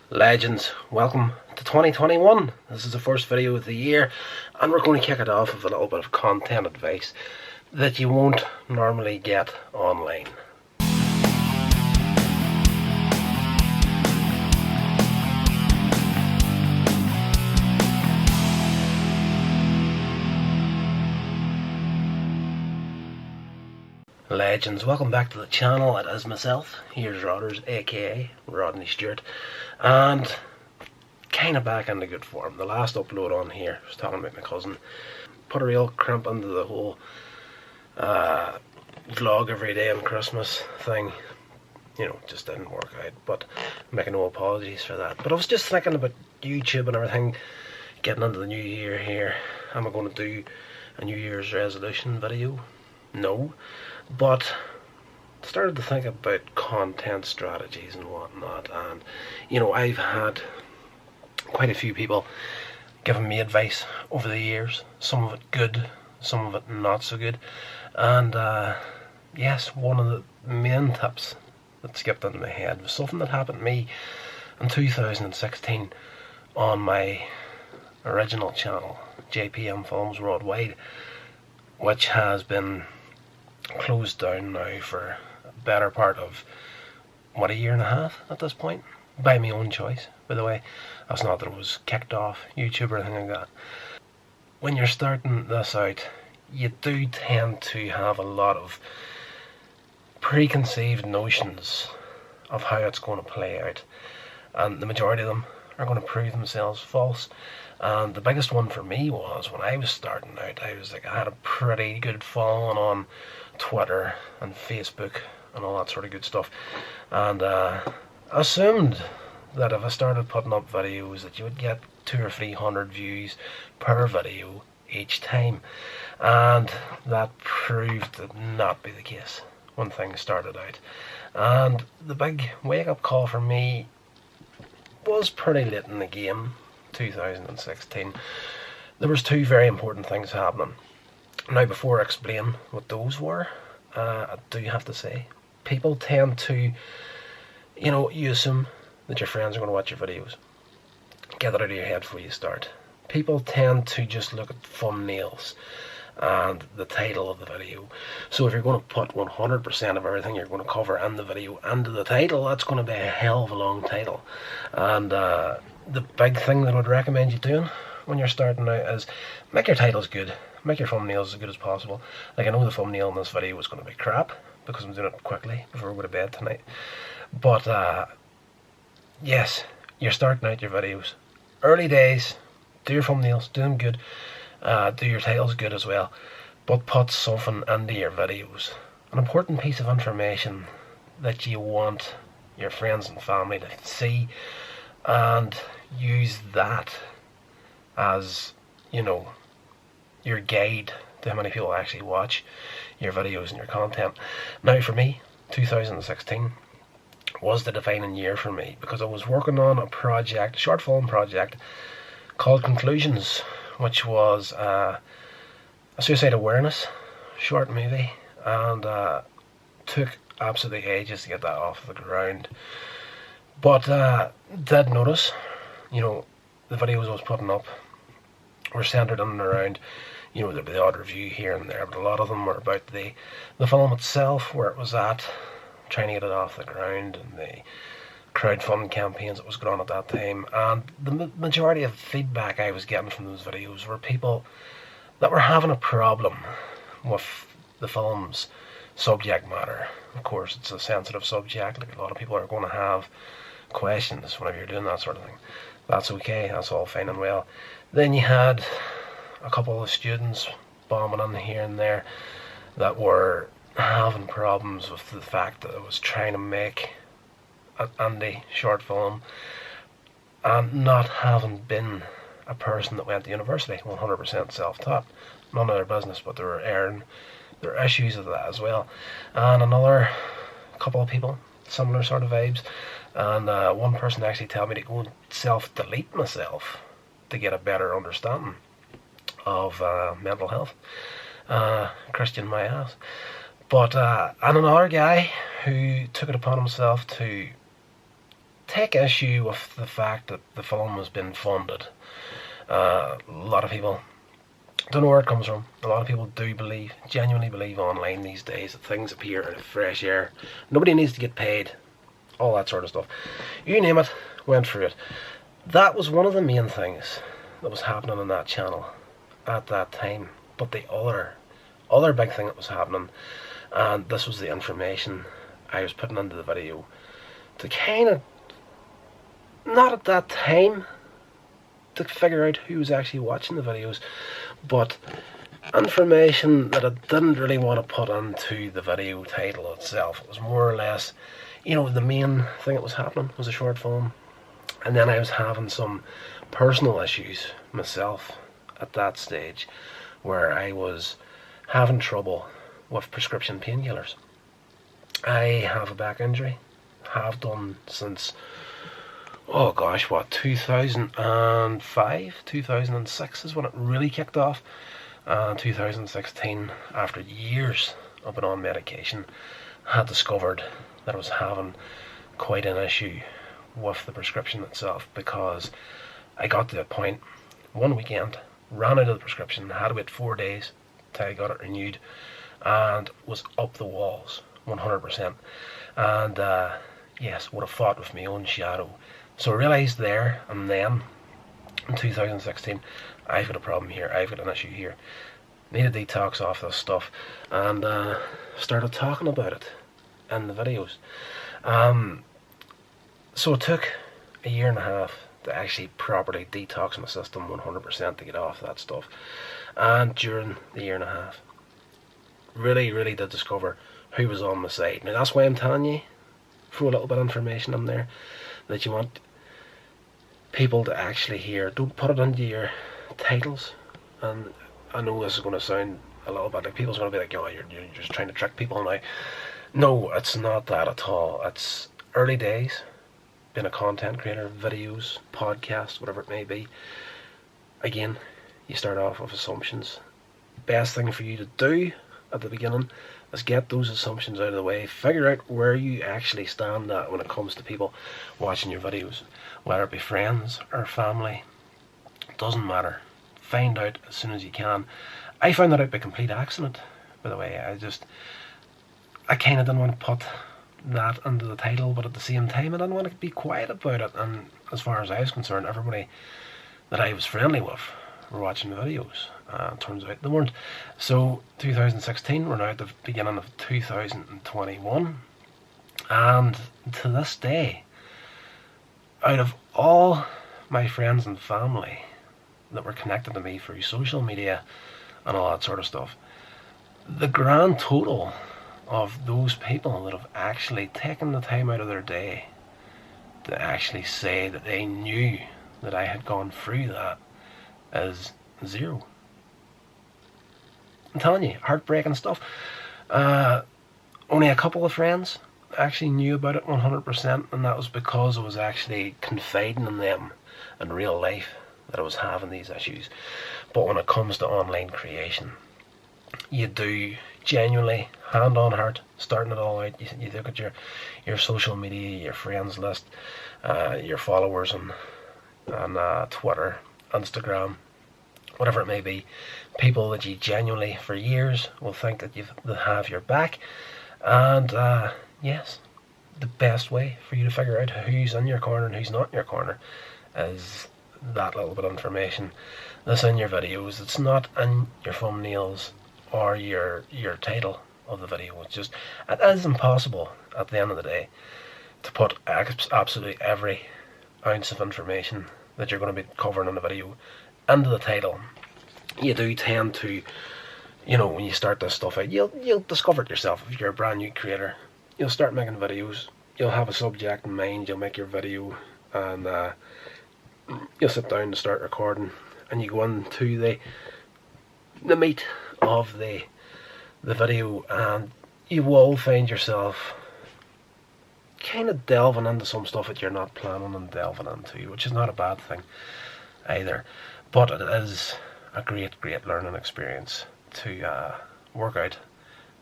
Legends, welcome to 2021. This is the first video of the year, and we're going to kick it off with a little bit of content advice that you won't normally get online. Legends, welcome back to the channel. It is myself, here's Rodders, aka Rodney Stewart, and kind of back into good form. The last upload on here, I was talking about my cousin, put a real crimp into the whole vlog every day on Christmas thing. You know, just didn't work out, but I'm making no apologies for that. But I was just thinking about YouTube and everything, getting into the new year here. Am I going to do a New Year's resolution video? No. But started to think about content strategies and whatnot, and you know, I've had quite a few people giving me advice over the years, some of it good, some of it not so good, and yes, one of the main tips that skipped into my head was something that happened to me in 2016 on my original channel, JPM Films Worldwide, which has been closed down now for a better part of a year and a half at this point, by my own choice, by the way. That's not that it was kicked off YouTube or anything like that. When you're starting this out, you do tend to have a lot of preconceived notions of how it's going to play out, and the majority of them are going to prove themselves false. And the biggest one for me was when I was starting out, I had a pretty good following on Twitter and Facebook and all that sort of good stuff, and I assumed that if I started putting up videos that you would get 200 or 300 views per video each time, and that proved to not be the case when things started out. And the big wake-up call for me was pretty late in the game, 2016. There was two very important things happening. Now, before I explain what those were, I do have to say, people tend to, you know, you assume that your friends are going to watch your videos. Get that out of your head before you start. People tend to just look at thumbnails and the title of the video. So if you're going to put 100% of everything you're going to cover in the video into the title, that's going to be a hell of a long title. And the big thing that I would recommend you doing when you're starting out is make your titles good, make your thumbnails as good as possible. Like, I know the thumbnail in this video was going to be crap because I'm doing it quickly before we go to bed tonight, but yes, you're starting out your videos, early days, do your thumbnails, do them good, do your titles good as well, but put something into your videos, an important piece of information that you want your friends and family to see, and use that as, you know, your guide to how many people actually watch your videos and your content. Now, for me, 2016 was the defining year for me, because I was working on a project, a short film project called Conclusions, which was a suicide awareness short movie, and took absolutely ages to get that off the ground. But did notice, you know, the videos I was putting up were centered in and around, you know, there'd be the odd review here and there, but a lot of them were about the film itself, where it was at, trying to get it off the ground, and the crowdfunding campaigns that was going on at that time. And the majority of feedback I was getting from those videos were people that were having a problem with the film's subject matter. Of course, it's a sensitive subject, like a lot of people are going to have questions whenever you're doing that sort of thing. That's okay, that's all fine and well. Then you had a couple of students bombing in here and there that were having problems with the fact that I was trying to make an indie short film, and not having been a person that went to university, 100% self-taught, none of their business, but they were airing their issues of that as well. And another couple of people, similar sort of vibes, and one person actually told me to go and self-delete myself to get a better understanding of mental health. Christian my ass. But and another guy who took it upon himself to take issue with the fact that the film has been funded. A lot of people don't know where it comes from. A lot of people do believe, genuinely believe online these days, that things appear in fresh air. Nobody needs to get paid. All that sort of stuff. You name it, went through it. That was one of the main things that was happening on that channel at that time. But the other big thing that was happening, and this was the information I was putting into the video to kind of, not at that time, to figure out who was actually watching the videos, but information that I didn't really want to put into the video title itself. It was more or less, the main thing that was happening was a short film, and then I was having some personal issues myself at that stage, where I was having trouble with prescription painkillers. I have a back injury, have done since 2005, 2006 is when it really kicked off. 2016, after years of being on medication, had discovered that I was having quite an issue with the prescription itself, because I got to a point one weekend, ran out of the prescription, had to wait 4 days till I got it renewed, and was up the walls 100%. And yes, would have fought with my own shadow. So I realised there and then, in 2016, I've got a problem here, I've got an issue here. Need a detox off this stuff, and started talking about it in the videos. So it took a year and a half to actually properly detox my system 100% to get off that stuff. And during the year and a half, really did discover who was on my side. Now that's why I'm telling you, throw a little bit of information in there that you want people to actually hear. Don't put it into your titles. And I know this is going to sound a little bit like people's going to be like, you're just trying to trick people now. No, it's not that at all. It's early days, being a content creator, videos, podcasts, whatever it may be. Again, you start off with assumptions. Best thing for you to do at the beginning is get those assumptions out of the way. Figure out where you actually stand at when it comes to people watching your videos, whether it be friends or family. It doesn't matter. Find out as soon as you can. I found that out by complete accident, by the way. I kind of didn't want to put that into the title, but at the same time I didn't want to be quiet about it. And as far as I was concerned, everybody that I was friendly with were watching the videos. Turns out they weren't. So 2016, we're now at the beginning of 2021, and to this day, out of all my friends and family that were connected to me through social media and all that sort of stuff, the grand total of those people that have actually taken the time out of their day to actually say that they knew that I had gone through that is 0. I'm telling you, heartbreaking stuff. Only a couple of friends actually knew about it 100%, and that was because I was actually confiding in them in real life that I was having these issues. But when it comes to online creation, you do genuinely, hand on heart, starting it all out, you look at your social media, your friends list, your followers on Twitter, Instagram, whatever it may be, people that you genuinely for years will think that they have your back. And yes, the best way for you to figure out who's in your corner and who's not in your corner is that little bit of information that's in your videos. It's not in your thumbnails or your title of the video. It is impossible at the end of the day to put absolutely every ounce of information that you're going to be covering in the video into the title. You do tend to, when you start this stuff out, you'll discover it yourself. If you're a brand new creator, you'll start making videos, you'll have a subject in mind, you'll make your video, and you'll sit down to start recording, and you go into the meat of the video, and you will find yourself kind of delving into some stuff that you're not planning on delving into, which is not a bad thing either. But it is a great learning experience to work out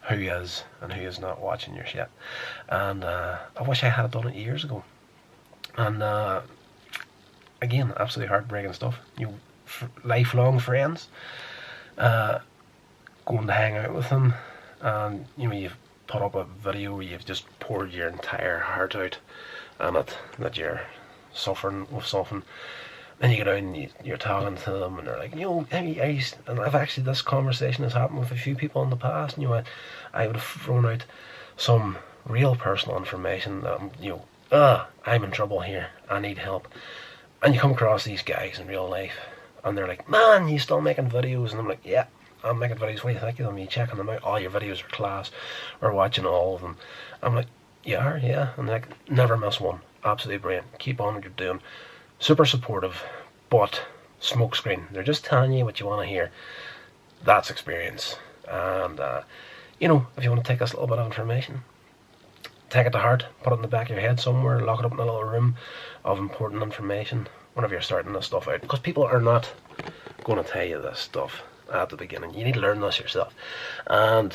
who is and who is not watching your shit. And I wish I had done it years ago. And again, absolutely heartbreaking stuff. Lifelong friends, going to hang out with them, and you've put up a video where you've just poured your entire heart out on it, that you're suffering with something. Then you get out and you're talking to them, and they're like, and I've actually, this conversation has happened with a few people in the past. I would have thrown out some real personal information that I'm in trouble here, I need help. And you come across these guys in real life, and they're like, man, you still making videos? And I'm like, yeah, I'm making videos. What do you think of them? Are you checking them out? All your videos are class. We're watching all of them. I'm like, you are, yeah. And they're like, never miss one. Absolutely brilliant. Keep on what you're doing. Super supportive, but smokescreen. They're just telling you what you want to hear. That's experience. And, if you want to take this little bit of information, take it to heart, put it in the back of your head somewhere, lock it up in a little room of important information whenever you're starting this stuff out. Because people are not going to tell you this stuff at the beginning. You need to learn this yourself. And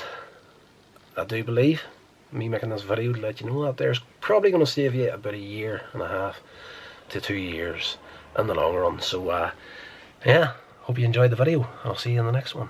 I do believe me making this video to let you know that there's probably going to save you about 1.5 to 2 years in the long run. So yeah, hope you enjoyed the video. I'll see you in the next one.